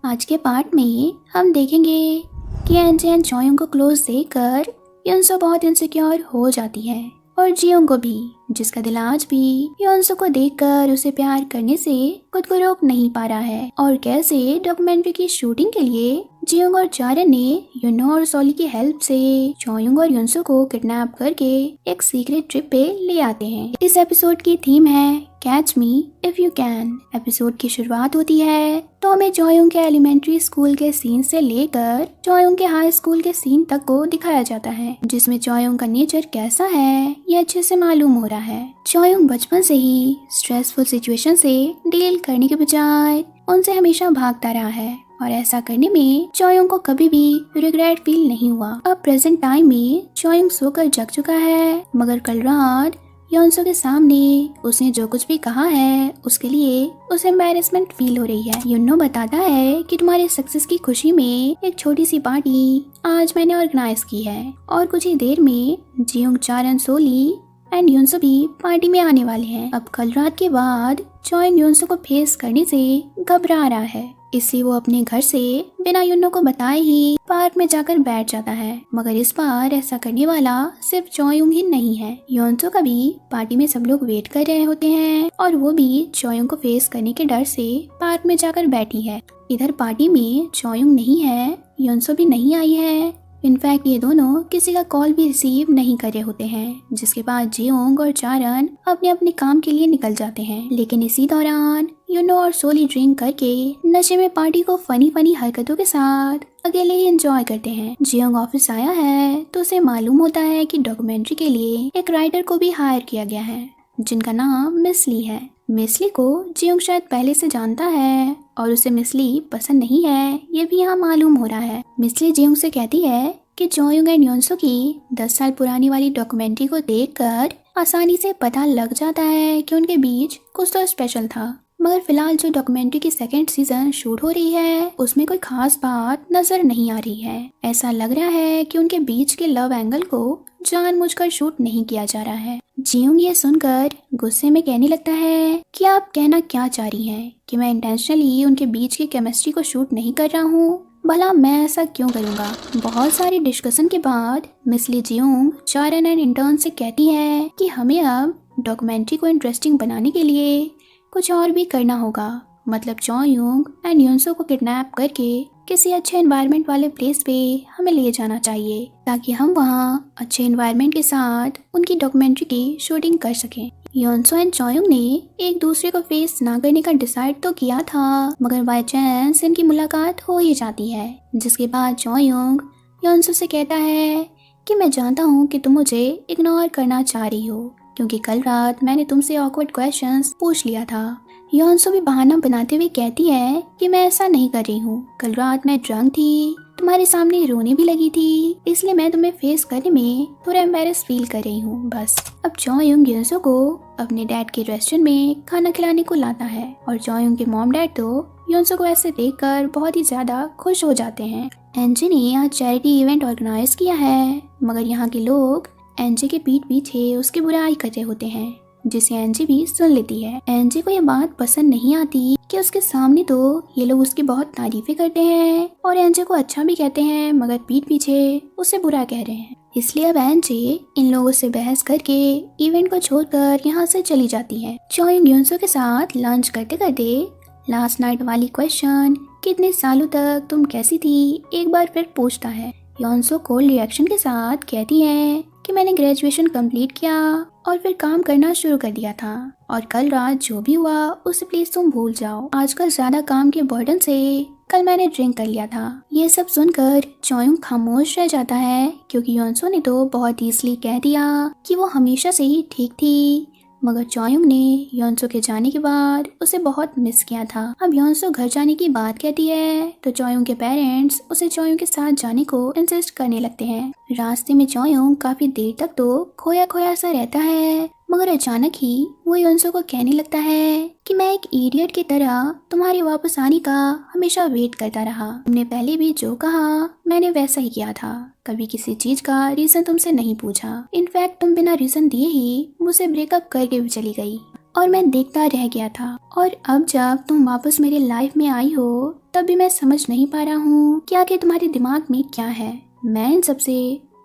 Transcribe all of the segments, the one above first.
आज के पार्ट में हम देखेंगे कि एनजे एंड जॉयोंग को क्लोज देखकर योनसो बहुत इनसिक्योर हो जाती है और जियोंग को भी, जिसका दिल आज भी योनसो को देखकर उसे प्यार करने से खुद को रोक नहीं पा रहा है। और कैसे डॉक्यूमेंट्री की शूटिंग के लिए जियोंग और चारन ने यूनो और सोली की हेल्प से जॉयोंग और योनसो को किडनैप करके एक सीक्रेट ट्रिप पे ले आते हैं। इस एपिसोड की थीम है catch me if you can. Episode की शुरुआत होती है तो हमें जॉयोंग के एलिमेंट्री स्कूल के सीन से लेकर जॉयोंग के हाई स्कूल के सीन तक को दिखाया जाता है, जिसमें जॉयोंग का नेचर कैसा है ये अच्छे से मालूम हो रहा है। जॉयोंग बचपन से ही स्ट्रेसफुल सिचुएशन से डील करने के बजाय उनसे हमेशा भागता रहा है और ऐसा करने में जॉयोंग को कभी भी रिग्रेट फील नहीं हुआ। अब प्रेजेंट टाइम में जॉयोंग सोकर जग चुका है, मगर कल रात योनसो के सामने उसने जो कुछ भी कहा है उसके लिए उसे एम्बैरेसमेंट फील हो रही है। युनो बताता है कि तुम्हारे सक्सेस की खुशी में एक छोटी सी पार्टी आज मैंने ऑर्गेनाइज की है और कुछ ही देर में जियोंग, चारन, सोली एंड योनसो भी पार्टी में आने वाले हैं। अब कल रात के बाद जॉयोंग योनसो को फेस करने से घबरा रहा है, इसलिए वो अपने घर से बिना युनो को बताए ही पार्क में जाकर बैठ जाता है। मगर इस बार ऐसा करने वाला सिर्फ जॉयोंग ही नहीं है। योनसो का भी पार्टी में सब लोग वेट कर रहे होते हैं और वो भी जॉयोंग को फेस करने के डर से पार्क में जाकर बैठी है। इधर पार्टी में जॉयोंग नहीं है, योनसो भी नहीं आई है। इनफैक्ट ये दोनों किसी का कॉल भी रिसीव नहीं कर रहे होते हैं, जिसके बाद जियोंग और चारन अपने अपने काम के लिए निकल जाते हैं। लेकिन इसी दौरान युनो और सोली ड्रिंक करके नशे में पार्टी को फनी हरकतों के साथ अकेले ही एंजॉय करते हैं। जियोंग ऑफिस आया है तो उसे मालूम होता है कि डॉक्यूमेंट्री के लिए एक राइटर को भी हायर किया गया है, जिनका नाम मिस ली है। मिस ली को जियोंग शायद पहले से जानता है और उसे मिस ली पसंद नहीं है, ये भी यहाँ मालूम हो रहा है। मिस ली जियोंग से कहती है कि जॉयोंग एंड योनसो की 10 साल पुरानी वाली डॉक्यूमेंट्री को देखकर आसानी से पता लग जाता है कि उनके बीच कुछ तो स्पेशल था। मगर फिलहाल जो डॉक्यूमेंट्री की सेकंड सीजन शूट हो रही है उसमें कोई खास बात नजर नहीं आ रही है। ऐसा लग रहा है कि उनके बीच के लव एंगल को जानबूझकर शूट नहीं किया जा रहा है। जियोंग ये सुनकर गुस्से में कहने लगता है कि आप कहना क्या चाह रही हैं कि मैं इंटेंशनली उनके बीच की केमिस्ट्री को शूट नहीं कर रहा हूँ? भला मैं ऐसा क्यों करूँगा? बहुत सारी डिस्कशन के बाद मिस ली जियोंग, चारन एंड इंटर्न से कहती है कि हमें अब डॉक्यूमेंट्री को इंटरेस्टिंग बनाने के लिए कुछ और भी करना होगा। मतलब जॉयोंग एंड योनसो को किडनैप करके किसी अच्छे एनवायरनमेंट वाले प्लेस पे हमें ले जाना चाहिए, ताकि हम वहाँ अच्छे एनवायरनमेंट के साथ उनकी डॉक्यूमेंट्री की शूटिंग कर सकें। योनसो एंड जॉयोंग ने एक दूसरे को फेस ना करने का डिसाइड तो किया था, मगर बाय चांस इनकी मुलाकात हो ही जाती है, जिसके बाद जॉयोंग योनसो से कहता है कि मैं जानता हूँ कि तुम मुझे इग्नोर करना चाह रही हो, क्योंकि कल रात मैंने तुमसे ऑकवर्ड क्वेश्चंस पूछ लिया था। योनसो भी बहाना बनाते हुए कहती है कि मैं ऐसा नहीं कर रही हूँ, कल रात मैं ड्रंक थी, तुम्हारे सामने रोने भी लगी थी, इसलिए मैं तुम्हें फेस करने में थोड़ा एम्बैरेस फील कर रही हूँ बस। अब जॉयोंग योनसो को अपने डैड के रेस्टोरेंट में खाना खिलाने को लाता है और जॉयोंग के मॉम डैड तो योनसो को ऐसे देखकर बहुत ही ज्यादा खुश हो जाते हैं। एनजे ने आज चैरिटी इवेंट ऑर्गेनाइज किया है, मगर यहाँ के लोग एनजे के पीठ पीछे उसकी बुराई कर रहे होते हैं, जिसे एनजे भी सुन लेती है। एनजे को यह बात पसंद नहीं आती कि उसके सामने तो ये लोग उसकी बहुत तारीफें करते हैं और एनजे को अच्छा भी कहते हैं, मगर पीठ पीछे उसे बुरा कह रहे हैं। इसलिए अब एनजे इन लोगों से बहस करके इवेंट को छोड़कर यहाँ से चली जाती है। जॉयोंग योनसो के साथ लंच करते करते लास्ट नाइट वाली क्वेश्चन, कितने सालों तक तुम कैसी थी, एक बार फिर पूछता है। योनसो कोल्ड रिएक्शन के साथ कहती है कि मैंने ग्रेजुएशन कंप्लीट किया और फिर काम करना शुरू कर दिया था, और कल रात जो भी हुआ उसे प्लीज तुम भूल जाओ। आजकल ज्यादा काम के बर्डन से कल मैंने ड्रिंक कर लिया था। ये सब सुनकर जॉयोंग खामोश रह जाता है, क्योंकि योनसो ने तो बहुत ईजिली कह दिया कि वो हमेशा से ही ठीक थी, मगर जॉयोंग ने योनसो के जाने के बाद उसे बहुत मिस किया था। अब योनसो घर जाने की बात कहती है तो जॉयोंग के पेरेंट्स उसे जॉयोंग के साथ जाने को इंसिस्ट करने लगते हैं। रास्ते में जॉयोंग काफी देर तक तो खोया खोया सा रहता है, मगर अचानक ही वो योनसो को कहने लगता है कि मैं एक इडियट की तरह तुम्हारे वापस आने का हमेशा वेट करता रहा। तुमने पहले भी जो कहा मैंने वैसा ही किया था, कभी किसी चीज का रीजन तुमसे नहीं पूछा। इनफैक्ट तुम बिना रीजन दिए ही मुझसे ब्रेकअप करके भी चली गई। और मैं देखता रह गया था। और अब जब तुम वापस मेरी लाइफ में आई हो तब भी मैं समझ नहीं पा रहा हूँ कि आखिर तुम्हारे दिमाग में क्या है। मैं इन सबसे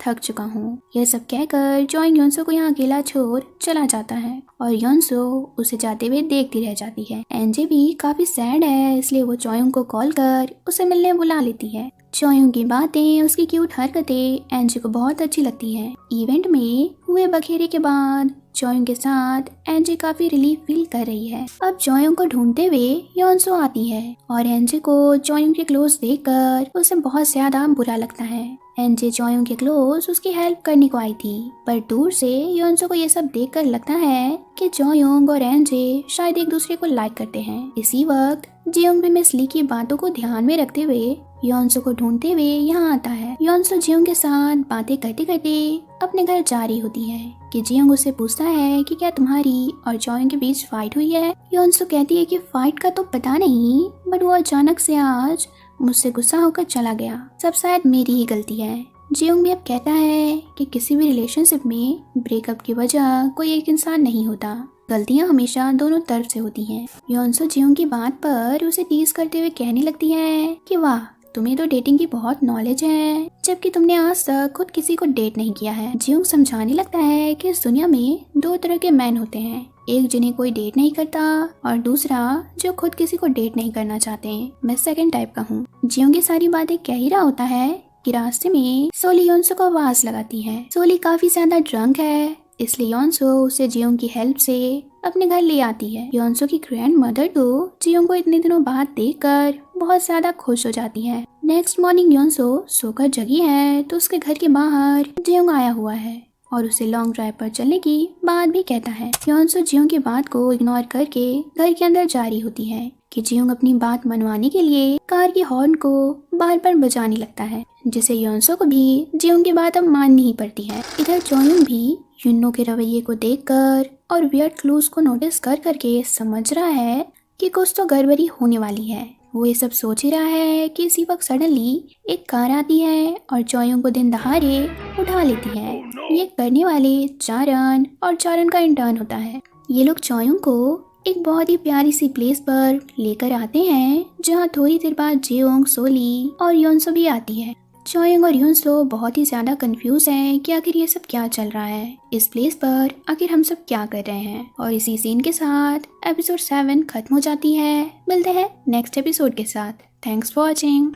थक चुका हूँ। यह सब कहकर जॉइंग योनसो को यहाँ अकेला छोड़ चला जाता है और योनसो उसे जाते हुए देखती रह जाती है। एनजे भी काफी सैड है, इसलिए वो जॉयंग को कॉल कर उसे मिलने बुला लेती है। जॉयंग की बातें, उसकी क्यूट हरकतें एनजे को बहुत अच्छी लगती है। इवेंट में हुए बखेरे के बाद जॉयंग के साथ एनजे काफी रिलीफ फील कर रही है। अब जॉयंग को ढूंढते हुए योनसो आती है और एनजे को जॉयंग के क्लोज देखकर उसे बहुत ज्यादा बुरा लगता है। एनजे जॉयंग के क्लोज उसकी हेल्प करने को आई थी, पर दूर से योनसो को ये सब देखकर लगता है कि जॉयंग और एनजे शायद एक दूसरे को लाइक करते हैं। इसी वक्त जियोंग भी मिस ली की बातों को ध्यान में रखते हुए योनसो को ढूंढते हुए यहाँ आता है। योनसो जियोंग के साथ बातें करते करते अपने घर जा रही होती है कि जियोंग उससे पूछता है कि क्या तुम्हारी और जॉयंग के बीच फाइट हुई है। योनसो कहती है कि फाइट का तो पता नहीं, बट वो अचानक से आज मुझसे गुस्सा होकर चला गया, सब शायद मेरी ही गलती है। जियोंग भी अब कहता है कि किसी भी रिलेशनशिप में ब्रेकअप की वजह कोई एक इंसान नहीं होता, गलतियां हमेशा दोनों तरफ से होती हैं। योनसो जियोंग की बात पर उसे टीज करते हुए कहने लगती है कि वाह, तुम्हें तो डेटिंग की बहुत नॉलेज है, जबकि तुमने आज तक खुद किसी को डेट नहीं किया है। जियोंग समझाने लगता है कि इस दुनिया में दो तरह के मैन होते हैं, एक जिन्हें कोई डेट नहीं करता और दूसरा जो खुद किसी को डेट नहीं करना चाहते। मैं सेकंड टाइप का हूँ। जियोंग की सारी बातें कह ही रहा होता है कि रास्ते में सोली योनसो को आवाज लगाती है। सोली काफी ज्यादा ड्रंक है, इसलिए योनसो उसे जियोंग की हेल्प से अपने घर ले आती है। योनसो की ग्रैंड मदर तो जियोंग को इतने दिनों बाद देखकर बहुत ज्यादा खुश हो जाती है। नेक्स्ट मॉर्निंग योनसो सोकर जगी है तो उसके घर के बाहर जियोंग आया हुआ है और उसे लॉन्ग ड्राइव पर चलने की बात भी कहता है। योनसो जियोंग की बात को इग्नोर करके घर के अंदर जा रही होती है कि जियोंग अपनी बात मनवाने के लिए कार की हॉर्न को बार बार बजाने लगता है, जिसे योनसो को भी जियोंग की बात अब माननी ही पड़ती है। इधर जॉयंग भी युन्नो के रवैये को देखकर और वियर्ड क्लूज को नोटिस कर करके समझ रहा है कि कुछ तो गड़बड़ी होने वाली है। वो ये सब सोच ही रहा है कि इसी वक्त सडनली एक कार आती है और जॉयंग को दिन दहाड़े उठा लेती है। ये करने वाले चारन और चारन का इंटर्न होता है। ये लोग जॉयंग को एक बहुत ही प्यारी सी प्लेस पर लेकर आते हैं जहाँ थोड़ी देर बाद जियोंग, सोली और योनसो भी आती है। जॉयंग और योनसो बहुत ही ज्यादा कंफ्यूज हैं कि आखिर ये सब क्या चल रहा है, इस प्लेस पर आखिर हम सब क्या कर रहे हैं। और इसी सीन के साथ एपिसोड 7 खत्म हो जाती है। मिलते हैं नेक्स्ट एपिसोड के साथ। Thanks for watching.